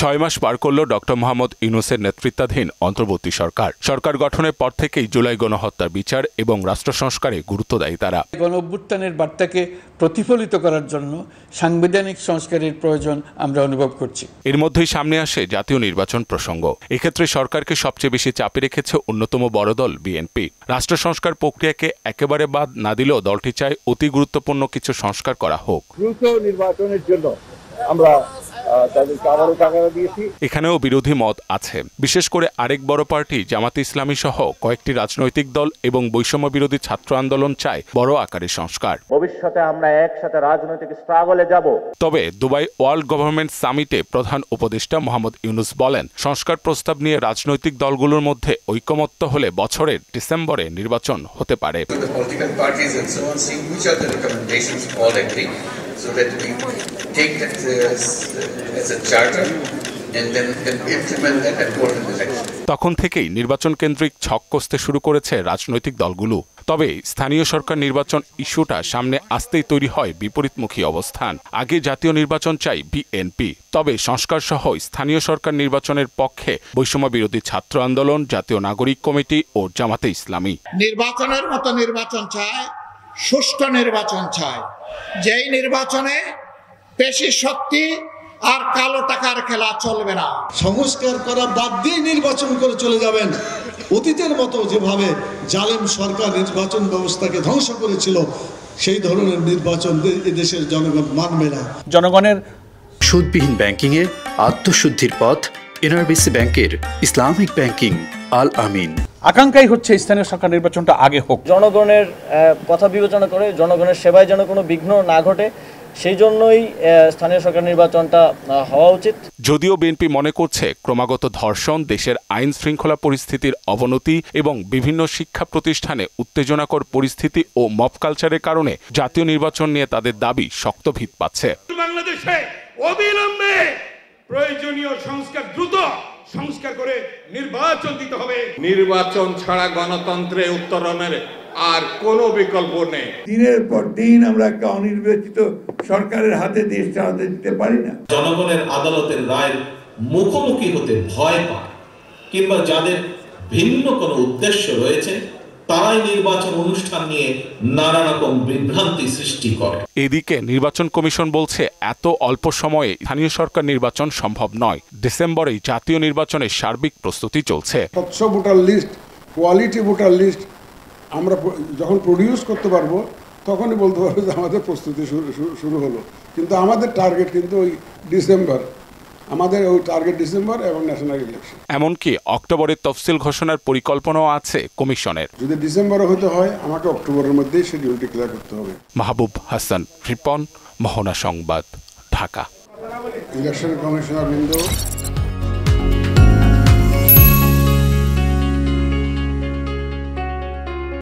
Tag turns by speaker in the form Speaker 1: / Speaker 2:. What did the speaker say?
Speaker 1: 6 মাস পার করল ডক্টর মোহাম্মদ ইউনূসের নেতৃত্বাধীন অন্তর্বর্তী সরকার। সরকার গঠনের পর থেকেই জুলাই গণহত্যার বিচার এবং রাষ্ট্র সংস্কারে গুরুত্ব দেয় তারা।
Speaker 2: গণঅভ্যুত্থানের বার্তাকে প্রতিফলিত করার জন্য সাংবিধানিক সংস্কারের প্রয়োজন আমরা অনুভব করছি।
Speaker 1: এর মধ্যেই সামনে আসে জাতীয় নির্বাচন প্রসঙ্গ। এক্ষেত্রে সরকারকে সবচেয়ে বেশি চাপে রেখেছে অন্যতম বড় দল বিএনপি। রাষ্ট্র সংস্কার প্রক্রিয়াকে একেবারে বাদ না দিলেও দলটি চায় অতি গুরুত্বপূর্ণ কিছু সংস্কার করা হোক।
Speaker 3: দ্রুত নির্বাচনের জন্য আমরা
Speaker 1: এখানেও বিরোধী মত আছে। বিশেষ করে আরেক বড় পার্টি জামাতে ইসলামী সহ কয়েকটি রাজনৈতিক দল এবং বৈষম্য বিরোধী ছাত্র আন্দোলন চায় বড় আকারের সংস্কার।
Speaker 3: ভবিষ্যতে আমরা একসাথে রাজনৈতিক স্ট্রাগলে যাব।
Speaker 1: তবে দুবাই ওয়ার্ল্ড গভর্নমেন্ট সামিটে প্রধান উপদেষ্টা মোহাম্মদ ইউনূস বলেন, সংস্কার প্রস্তাব নিয়ে রাজনৈতিক দলগুলোর মধ্যে ঐকমত্য হলে বছরের ডিসেম্বরে নির্বাচন হতে পারে।
Speaker 4: So that we take that as a charter and then implement that and go to the election.
Speaker 1: তখন থেকেই নির্বাচন কেন্দ্রিক ছক কষতে শুরু করেছে রাজনৈতিক দলগুলো। তবে স্থানীয় সরকার নির্বাচন ইস্যুটা সামনে আসতেই তৈরি হয় বিপরীতমুখী অবস্থান। আগে জাতীয় নির্বাচন চাই বিএনপি, তবে সংস্কার সহ স্থানীয় সরকার নির্বাচনের পক্ষে বৈষম্য বিরোধী ছাত্র আন্দোলন, জাতীয় নাগরিক কমিটি ও জামাতে ইসলামী।
Speaker 5: নির্বাচনের মতো নির্বাচন চায়, সুষ্ঠু নির্বাচন চায়, যেই নির্বাচনে পেশি শক্তি আর কালো টাকার খেলা চলবে না।
Speaker 6: সংস্কার করা বাদ দিয়ে নির্বাচন করে চলে যাবেন অতীতের মতো যেভাবে জালেম সরকার নির্বাচন ব্যবস্থাকে ধ্বংস করেছিল, সেই ধরনের নির্বাচন এদেশের জনগণ মানবে না।
Speaker 7: জনগণের সুদবিহীন ব্যাংকিংয়ে আত্মশুদ্ধির পথ এনআরবিসি ব্যাংকের ইসলামিক ব্যাংকিং আল আমিন। আকাঙ্ক্ষাই হচ্ছে স্থানীয় সরকার নির্বাচনটা আগে হোক,
Speaker 8: জনগণের কথা বিবেচনা করে জনগণের সেবায় যেন কোনো বিঘ্ন না ঘটে, সেই জন্যই স্থানীয় সরকার নির্বাচনটা হওয়া উচিত।
Speaker 1: যদিও বিএনপি মনে করছে ক্রমাগত ধর্ষণ, দেশের আইন শৃঙ্খলা পরিস্থিতির অবনতি এবং বিভিন্ন শিক্ষা প্রতিষ্ঠানে উত্তেজনাকর পরিস্থিতি ও মব কালচারের কারণে জাতীয় নির্বাচন নিয়ে তাদের দাবি শক্ত ভিত পাচ্ছে।
Speaker 9: বাংলাদেশে অবিলম্বে প্রয়োজনীয় সংস্কার দ্রুত সংস্কার করে নির্বাচন দিতে হবে।
Speaker 10: নির্বাচন ছাড়া গণতন্ত্রে উত্তরণের আর কোনো বিকল্প নেই।
Speaker 11: দিনের পর দিন আমরা একটা অনির্বাচিত সরকারের হাতে দেশ চালাতে দিতে পারি না।
Speaker 12: জনগণের আদালতের রায়ের মুখোমুখি হতে ভয় পায় কিংবা যাদের ভিন্ন কোনো উদ্দেশ্য রয়েছে, তারাই নির্বাচন অনুষ্ঠান নিয়ে নানা রকম বিভ্রান্তি সৃষ্টি করে।
Speaker 1: এদিকে নির্বাচন কমিশন বলছে এত অল্প সময়ে স্থানীয় সরকার নির্বাচন সম্ভব নয়। ডিসেম্বরেই জাতীয় নির্বাচনের সার্বিক প্রস্তুতি চলছে।
Speaker 13: স্বচ্ছ voter list, quality voter list আমরা যখন প্রডিউস করতে পারবো তখনই বলতে পারবো যে আমাদের প্রস্তুতি শুরু হলো। কিন্তু আমাদের টার্গেট কিন্তু ওই ডিসেম্বর, আমাদের ওই টার্গেট ডিসেম্বর এবং ন্যাশনাল ইলেকশন।
Speaker 1: এমনকি অক্টোবরের তফসিল ঘোষণার পরিকল্পনাও আছে কমিশনের।
Speaker 13: যদি ডিসেম্বরে হতে হয় আমাকে অক্টোবরের মধ্যেই শিডিউল ডিক্লেয়ার করতে হবে।
Speaker 1: মাহবুব হাসান, রিপন, মোহনা সংবাদ, ঢাকা।
Speaker 13: ইলেকশন কমিশনার বৃন্দ,